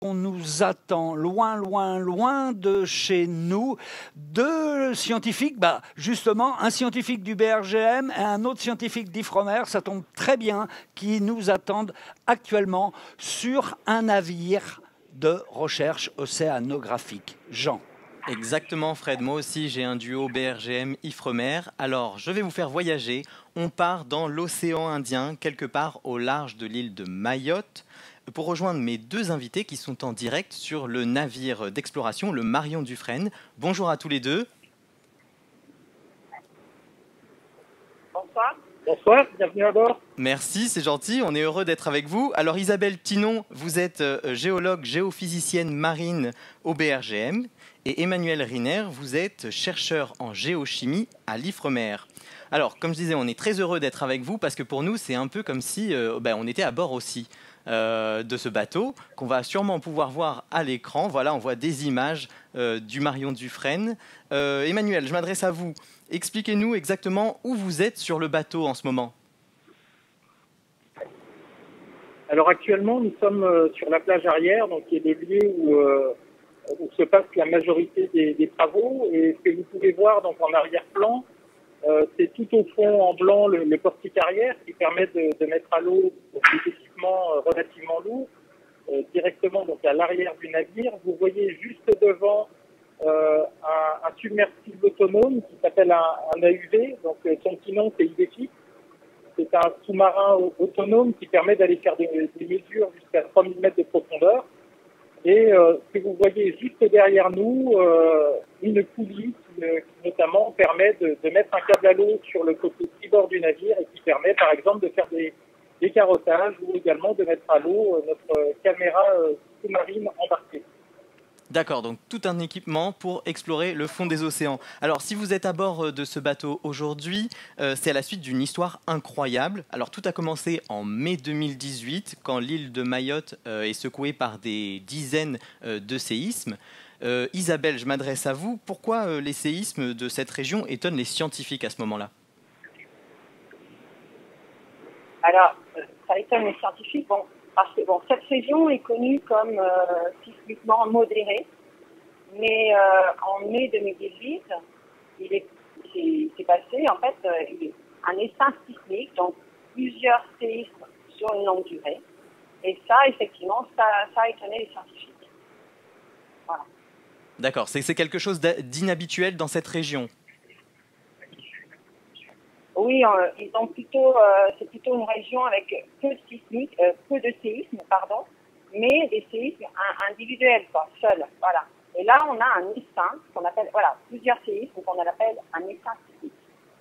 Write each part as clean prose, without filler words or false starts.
on nous attend loin, loin, loin de chez nous. Deux scientifiques, justement, un scientifique du BRGM et un autre scientifique d'Ifremer, ça tombe très bien, qui nous attendent actuellement sur un navire de recherche océanographique. Jean. Exactement Fred, moi aussi j'ai un duo BRGM-Ifremer. Alors je vais vous faire voyager, on part dans l'océan Indien, quelque part au large de l'île de Mayotte, pour rejoindre mes deux invités qui sont en direct sur le navire d'exploration, le Marion Dufresne. Bonjour à tous les deux. Bonsoir. Bonsoir, bienvenue à bord. Merci, c'est gentil, on est heureux d'être avec vous. Alors Isabelle Tinon, vous êtes géologue, géophysicienne marine au BRGM. Et Emmanuel Riner, vous êtes chercheur en géochimie à l'Ifremer. Alors, comme je disais, on est très heureux d'être avec vous parce que pour nous, c'est un peu comme si on était à bord aussi de ce bateau qu'on va sûrement pouvoir voir à l'écran. Voilà, on voit des images du Marion Dufresne. Emmanuel, je m'adresse à vous. Expliquez-nous exactement où vous êtes sur le bateau en ce moment. Alors actuellement, nous sommes sur la plage arrière, donc qui est le lieu où se passe la majorité des travaux. Et ce que vous pouvez voir donc en arrière-plan, c'est tout au fond en blanc le portique arrière qui permet de mettre à l'eau des équipements relativement lourds directement donc à l'arrière du navire. Vous voyez juste devant un submersible autonome qui s'appelle un AUV, donc son petit nom c'est IDEFIX. C'est un sous-marin autonome qui permet d'aller faire des mesures jusqu'à 3000 mètres de profondeur. Et ce que vous voyez juste derrière nous, une poulie qui notamment permet de mettre un câble à l'eau sur le côté tribord du navire et qui permet par exemple de faire des carottages ou également de mettre à l'eau notre caméra sous-marine embarquée. D'accord, donc tout un équipement pour explorer le fond des océans. Alors si vous êtes à bord de ce bateau aujourd'hui, c'est à la suite d'une histoire incroyable. Alors tout a commencé en mai 2018 quand l'île de Mayotte est secouée par des dizaines de séismes. Isabelle, je m'adresse à vous. Pourquoi les séismes de cette région étonnent les scientifiques à ce moment-là? Alors, ça étonne les scientifiques. Parce que cette région est connue comme sismiquement modérée, mais en mai 2018, il s'est passé en fait un essaim sismique, donc plusieurs séismes sur une longue durée, et ça, effectivement, ça a étonné les scientifiques. Voilà. D'accord, c'est quelque chose d'inhabituel dans cette région. Oui, ils ont c'est plutôt une région avec peu de séismes, mais des séismes individuels, seuls, voilà. Et là, on a un essaim, qu'on appelle, plusieurs séismes, qu'on appelle un essaim sismique.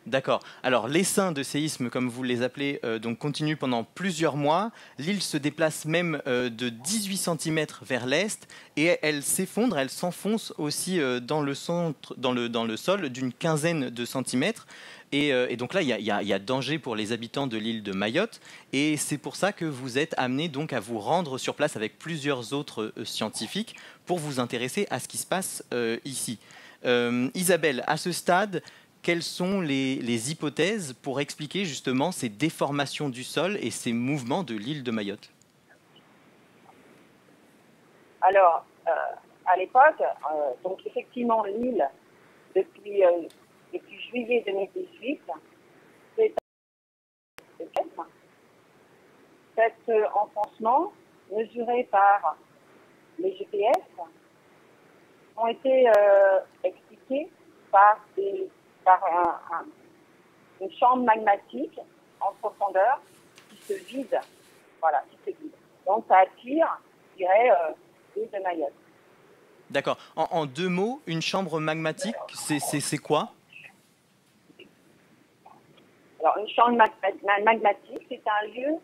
D'accord. Alors, l'essaim de séismes, comme vous les appelez, donc continue pendant plusieurs mois. L'île se déplace même de 18 cm vers l'est et elle s'effondre, elle s'enfonce aussi dans le sol d'une quinzaine de centimètres. Et donc là, il y a danger pour les habitants de l'île de Mayotte. Et c'est pour ça que vous êtes amené donc à vous rendre sur place avec plusieurs autres scientifiques pour vous intéresser à ce qui se passe ici. Isabelle, à ce stade, quelles sont les hypothèses pour expliquer justement ces déformations du sol et ces mouvements de l'île de Mayotte? Alors, à l'époque, donc effectivement, l'île, depuis juillet 2018, c'est cet enfoncement mesuré par les GPS ont été expliqués par une chambre magmatique en profondeur qui se vide. Voilà, qui se vide. Donc ça attire, je dirais, l'île de Mayotte. D'accord. En deux mots, une chambre magmatique, c'est quoi? Alors, une chambre magmatique, c'est un lieu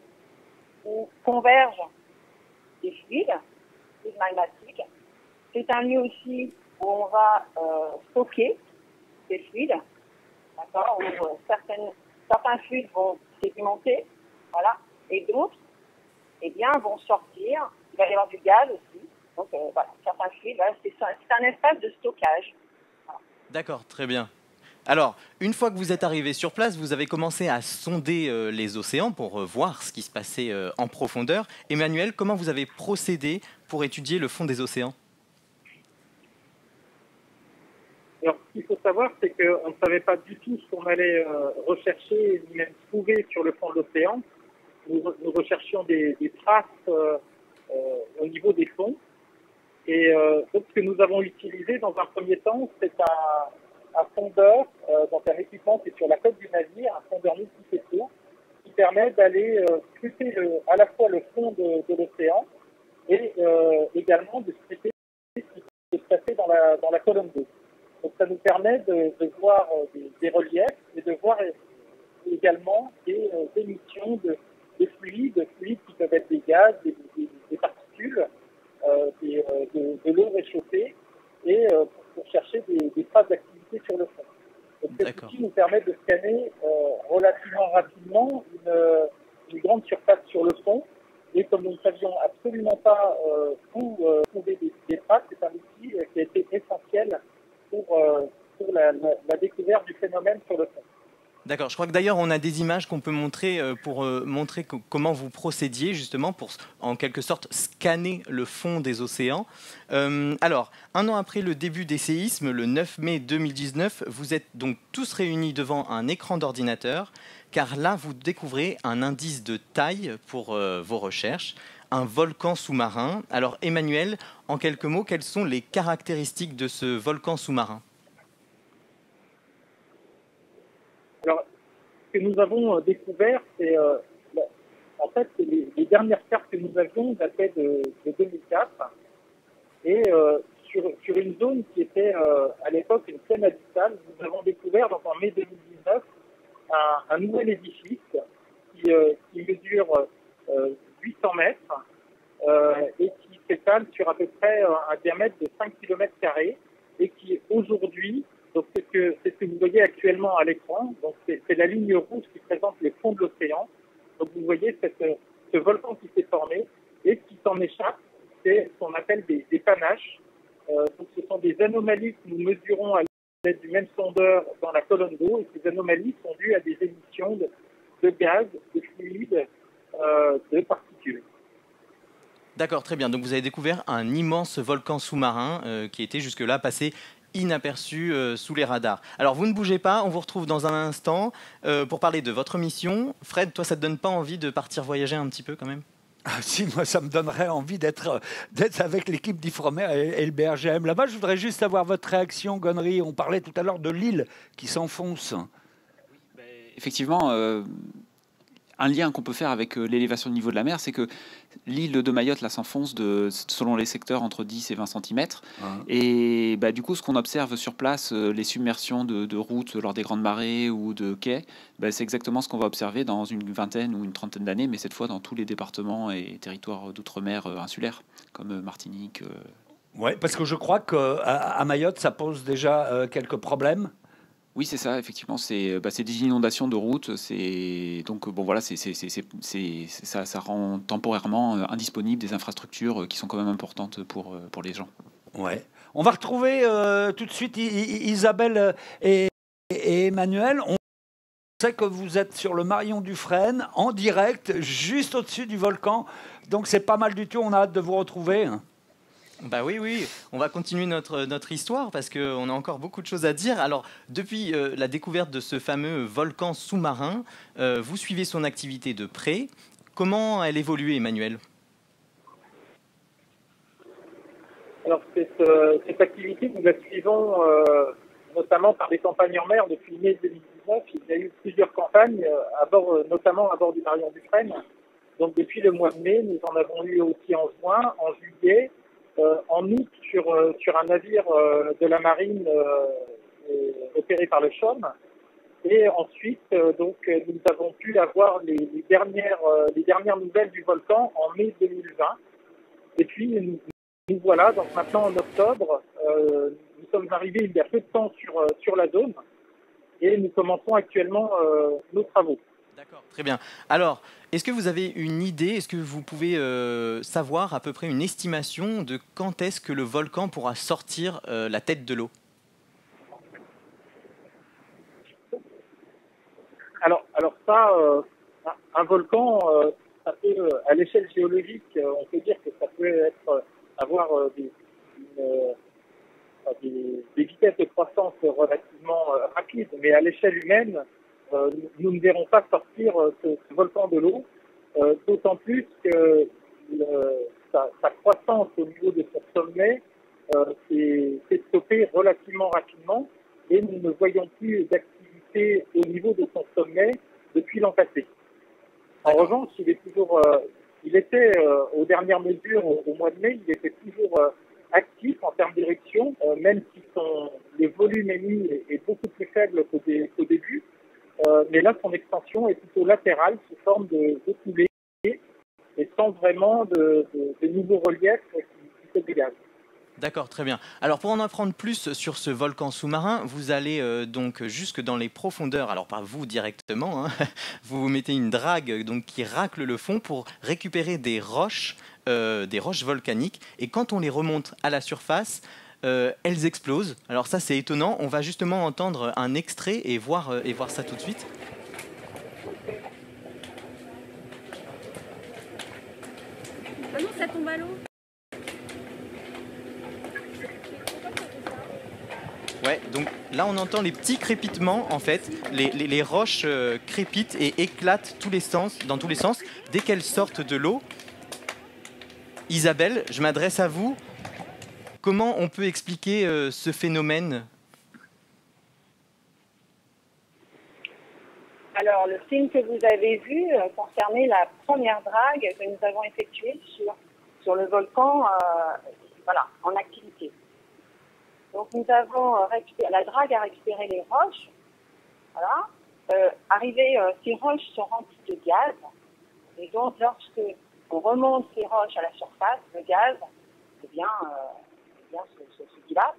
où convergent des fluides magmatiques. C'est un lieu aussi où on va stocker des fluides, d'accord, où certains fluides vont sédimenter, voilà, et d'autres, vont sortir. Il va y avoir du gaz aussi. Donc, voilà, certains fluides, voilà, c'est un espace de stockage. Voilà. D'accord, très bien. Alors, une fois que vous êtes arrivé sur place, vous avez commencé à sonder les océans pour voir ce qui se passait en profondeur. Emmanuel, comment vous avez procédé pour étudier le fond des océans? Alors, ce qu'il faut savoir, c'est qu'on ne savait pas du tout ce qu'on allait rechercher, ni même trouver sur le fond de l'océan. Nous recherchions des traces au niveau des fonds. Et donc, ce que nous avons utilisé dans un premier temps, c'est un fondeur, donc un équipement qui est sur la coque du navire, un fondeur multifaceau, qui permet d'aller scruter à la fois le fond de l'océan et également de scruter ce qui peut se passer dans la colonne d'eau. Donc ça nous permet de voir des reliefs et de voir également des émissions de fluides qui peuvent être des gaz, des particules, de l'eau réchauffée et pour chercher des traces d'activité sur le fond. Donc cet outil nous permet de scanner relativement rapidement une grande surface sur le fond. Et comme nous ne savions absolument pas où trouver des traces, c'est un outil qui a été essentiel pour la découverte du phénomène sur le fond. D'accord, je crois que d'ailleurs on a des images qu'on peut montrer pour montrer comment vous procédiez justement pour en quelque sorte scanner le fond des océans. Alors, un an après le début des séismes, le 9 mai 2019, vous êtes donc tous réunis devant un écran d'ordinateur car là vous découvrez un indice de taille pour vos recherches, un volcan sous-marin. Alors Emmanuel, en quelques mots, quelles sont les caractéristiques de ce volcan sous-marin ? Alors, ce que nous avons découvert, c'est en fait les dernières cartes que nous avions dataient de 2004 et sur une zone qui était à l'époque une plaine abyssale, nous avons découvert donc en mai 2019 un nouvel édifice qui mesure 800 mètres et qui s'étale sur à peu près un diamètre de 5 km² et qui aujourd'hui, donc c'est ce que vous voyez actuellement à l'écran, donc c'est la ligne rouge qui présente les fonds de l'océan. Donc vous voyez ce volcan qui s'est formé et ce qui s'en échappe, c'est ce qu'on appelle des panaches. Donc ce sont des anomalies que nous mesurons à l'aide du même sondeur dans la colonne d'eau et ces anomalies sont dues à des émissions de gaz, de fluides, de particules. D'accord, très bien. Donc vous avez découvert un immense volcan sous-marin qui était jusque-là passé inaperçu sous les radars. Alors vous ne bougez pas, on vous retrouve dans un instant pour parler de votre mission. Fred, toi ça te donne pas envie de partir voyager un petit peu quand même ? Ah, si, moi, ça me donnerait envie d'être avec l'équipe d'Ifremer et le BRGM. Là-bas, je voudrais juste avoir votre réaction, Gonnery. On parlait tout à l'heure de l'île qui s'enfonce. Effectivement, un lien qu'on peut faire avec l'élévation du niveau de la mer, c'est que l'île de Mayotte là, s'enfonce selon les secteurs entre 10 et 20 cm. Et du coup, ce qu'on observe sur place, les submersions de routes lors des grandes marées ou de quais, c'est exactement ce qu'on va observer dans une vingtaine ou une trentaine d'années, mais cette fois dans tous les départements et territoires d'outre-mer insulaires, comme Martinique. Oui, parce que je crois qu'à Mayotte, ça pose déjà quelques problèmes. Oui, c'est ça, effectivement, c'est des inondations de routes, donc bon voilà, ça rend temporairement indisponible des infrastructures qui sont quand même importantes pour les gens. Ouais. On va retrouver tout de suite Isabelle et Emmanuel. On sait que vous êtes sur le Marion Dufresne, en direct, juste au-dessus du volcan, donc c'est pas mal du tout, on a hâte de vous retrouver. Bah oui, on va continuer notre histoire parce qu'on a encore beaucoup de choses à dire. Alors, depuis la découverte de ce fameux volcan sous-marin, vous suivez son activité de près. Comment elle évolue, Emmanuel ? Alors, cette activité, nous la suivons notamment par des campagnes en mer depuis mai 2019. Il y a eu plusieurs campagnes, notamment à bord du Marion Dufresne. Donc, depuis le mois de mai, nous en avons eu aussi en juin, en juillet. En août, sur un navire de la marine opéré par le CHOM. Et ensuite, nous avons pu avoir les dernières nouvelles du volcan en mai 2020. Et puis, nous voilà, donc maintenant en octobre, nous sommes arrivés il y a peu de temps sur la zone et nous commençons actuellement nos travaux. D'accord, très bien. Alors, est-ce que vous avez une idée, est-ce que vous pouvez savoir à peu près une estimation de quand est-ce que le volcan pourra sortir la tête de l'eau ? Alors ça, un volcan, ça peut, à l'échelle géologique, on peut dire que ça peut être, avoir des vitesses de croissance relativement rapides, mais à l'échelle humaine, nous ne verrons pas sortir ce volcan de l'eau, d'autant plus que sa croissance au niveau de son sommet s'est stoppée relativement rapidement et nous ne voyons plus d'activité au niveau de son sommet depuis l'an passé. En revanche, il était aux dernières mesures au mois de mai, il était toujours actif en termes d'éruption, même si le volume émis est beaucoup plus faible qu'au début. Mais là, son extension est plutôt latérale, sous forme de coulée, et sans vraiment de nouveaux reliefs qui se dégagent. D'accord, très bien. Alors pour en apprendre plus sur ce volcan sous-marin, vous allez donc jusque dans les profondeurs, alors pas vous directement, hein, vous mettez une drague donc, qui racle le fond pour récupérer des roches volcaniques, et quand on les remonte à la surface, elles explosent. Alors ça c'est étonnant, on va justement entendre un extrait et voir ça tout de suite. Ah non, ça tombe à l'eau. Ouais, donc là on entend les petits crépitements en fait, les roches crépitent et éclatent dans tous les sens dès qu'elles sortent de l'eau. Isabelle, je m'adresse à vous. Comment on peut expliquer ce phénomène ? Alors, le film que vous avez vu concernait la première drague que nous avons effectuée sur le volcan en activité. Donc, nous avons la drague a récupéré les roches. Voilà. Ces roches sont remplies de gaz. Et donc, lorsque on remonte ces roches à la surface, le gaz, se dilate.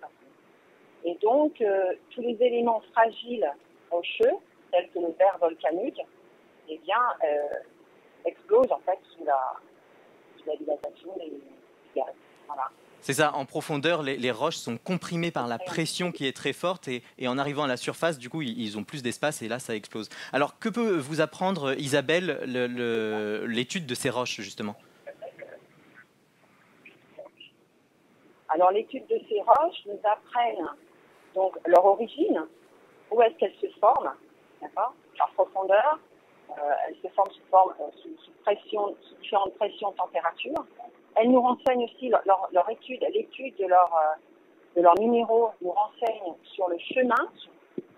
Et donc, tous les éléments fragiles rocheux, tels que le verre volcanique, explosent en fait sous la dilatation des gaz. Voilà. C'est ça, en profondeur, les roches sont comprimées par la pression qui est très forte et en arrivant à la surface, du coup, ils ont plus d'espace et là, ça explose. Alors, que peut vous apprendre, Isabelle, l'étude de ces roches, justement ? Alors, l'étude de ces roches nous apprennent donc leur origine, où est-ce qu'elles se forment, d'accord, leur profondeur. Elles se forment sous pression, sous différentes pressions, températures. Elles nous renseignent aussi l'étude de leurs minéraux nous renseigne sur le chemin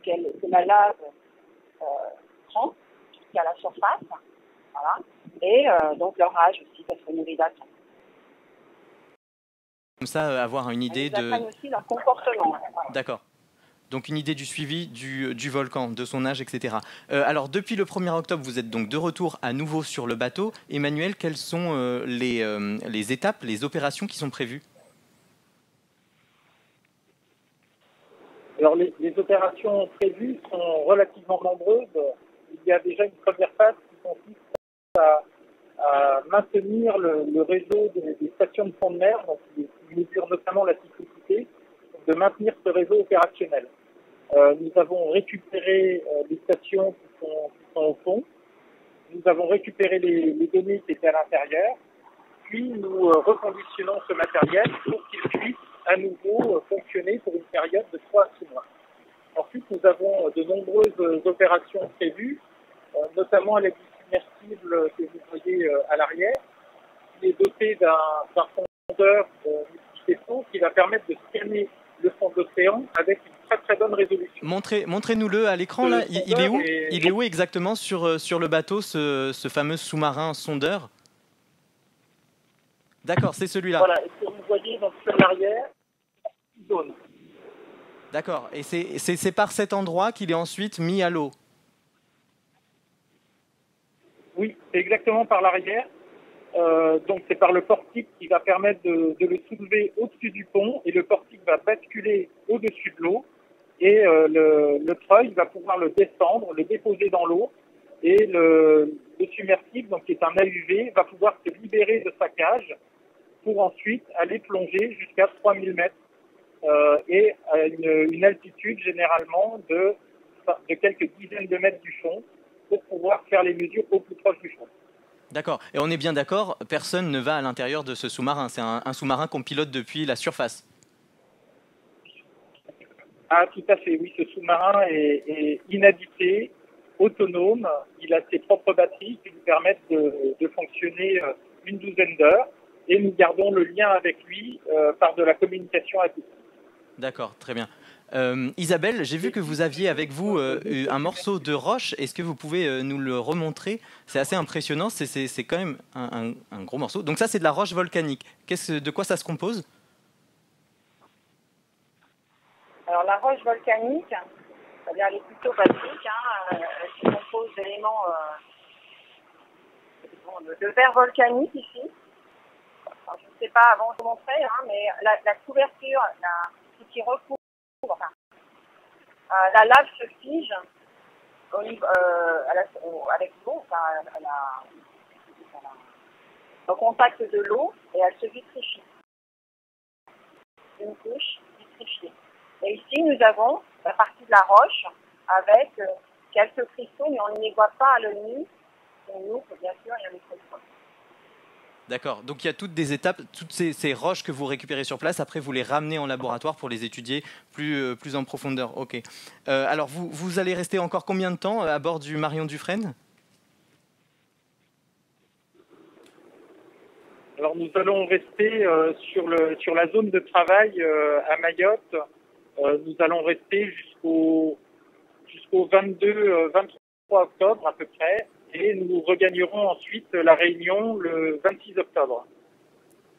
que la lave prend jusqu'à la surface, voilà. Et donc leur âge aussi, parce que nous les datons. Comme ça, avoir une idée de... Elles nous apprennent aussi leur comportement. Voilà. D'accord. Donc une idée du suivi du volcan, de son âge, etc. Alors depuis le 1er octobre, vous êtes donc de retour à nouveau sur le bateau. Emmanuel, quelles sont les étapes, les opérations qui sont prévues ? Alors les opérations prévues sont relativement nombreuses. Il y a déjà une première phase qui consiste à maintenir le réseau des stations de fond de mer, donc qui mesure notamment la cyclicité, de maintenir ce réseau opérationnel. Nous avons récupéré les stations qui sont au fond. Nous avons récupéré les données qui étaient à l'intérieur. Puis nous reconditionnons ce matériel pour qu'il puisse à nouveau fonctionner pour une période de 3 à 6 mois. Ensuite, nous avons de nombreuses opérations prévues, notamment l'aide submersible que vous voyez à l'arrière, qui est doté d'un sondeur multifaisceau qui va permettre de scanner le fond de l'océan avec une très très bonne résolution. Montrez-nous-le à l'écran, là. Il est où ? Il est où exactement sur le bateau, ce fameux sous-marin sondeur ? D'accord, c'est celui-là. Voilà, et ce que vous voyez donc sur l'arrière, zone. D'accord, et c'est par cet endroit qu'il est ensuite mis à l'eau ? Oui, c'est exactement par l'arrière. Donc c'est par le portique qui va permettre de le soulever au-dessus du pont et le portique va basculer au-dessus de l'eau et le treuil va pouvoir le descendre, le déposer dans l'eau et le submersible, donc qui est un AUV, va pouvoir se libérer de sa cage pour ensuite aller plonger jusqu'à 3000 mètres et à une altitude généralement de quelques dizaines de mètres du fond pour pouvoir faire les mesures au plus proche du fond. D'accord. Et on est bien d'accord, personne ne va à l'intérieur de ce sous-marin. C'est un sous-marin qu'on pilote depuis la surface. Ah, tout à fait, oui, ce sous-marin est inhabité, autonome. Il a ses propres batteries qui lui permettent de fonctionner une douzaine d'heures. Et nous gardons le lien avec lui par de la communication à distance. D'accord, très bien. Isabelle, j'ai vu que vous aviez avec vous un morceau de roche. Est-ce que vous pouvez nous le remontrer? C'est assez impressionnant, c'est quand même un gros morceau. Donc ça, c'est de la roche volcanique. De quoi ça se compose? Alors la roche volcanique, c'est-à-dire elle est plutôt basique, elle se compose d'éléments de verre volcanique ici. Alors, je ne sais pas avant de vous montrer, mais la couverture, ce qui recouvre, la lave se fige avec l'eau, au contact de l'eau, et elle se vitrifie. Une couche vitrifiée. Et ici, nous avons la partie de la roche avec quelques cristaux, mais on ne les voit pas à l'œil nu. Nous, bien sûr, il y a des cristaux. D'accord. Donc il y a toutes des étapes, toutes ces roches que vous récupérez sur place, après vous les ramenez en laboratoire pour les étudier plus en profondeur. Ok. Alors vous allez rester encore combien de temps à bord du Marion Dufresne? Alors nous allons rester sur la zone de travail à Mayotte. Nous allons rester jusqu'au 23 octobre à peu près, et nous regagnerons ensuite la Réunion le 26 octobre.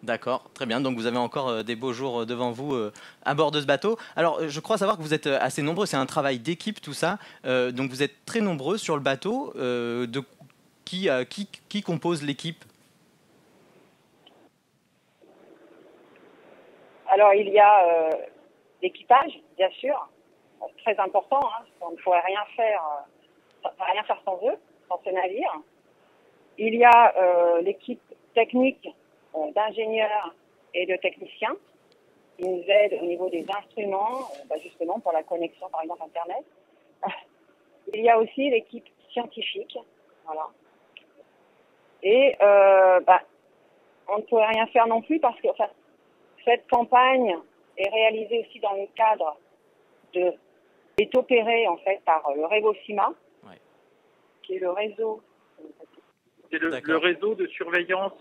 D'accord, très bien. Donc vous avez encore des beaux jours devant vous à bord de ce bateau. Alors je crois savoir que vous êtes assez nombreux, c'est un travail d'équipe tout ça. Donc vous êtes très nombreux sur le bateau. Qui compose l'équipe? Alors il y a l'équipage, bien sûr, très important. On ne pourrait rien faire sans eux, sans ce navire. Il y a l'équipe technique d'ingénieurs et de techniciens qui nous aident au niveau des instruments, justement pour la connexion par exemple Internet. Il y a aussi l'équipe scientifique, voilà. Et on ne pourrait rien faire non plus parce que cette campagne est réalisée aussi dans le cadre est opérée en fait par le REVOSIMA, qui est le réseau. C'est le réseau de surveillance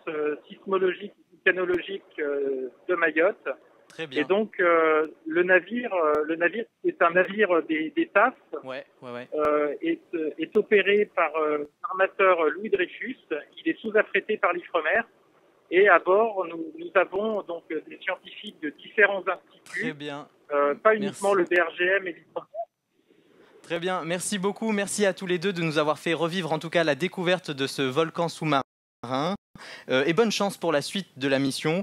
sismologique et volcanologique de Mayotte. Très bien. Et donc le navire est un navire des TAF, est opéré par l'armateur Louis Dreyfus. Il est sous-affrété par l'Ifremer. Et à bord, nous avons donc des scientifiques de différents instituts. Très bien. Pas uniquement le BRGM et l'Ifremer. Très bien, merci beaucoup. Merci à tous les deux de nous avoir fait revivre en tout cas la découverte de ce volcan sous-marin. Et bonne chance pour la suite de la mission.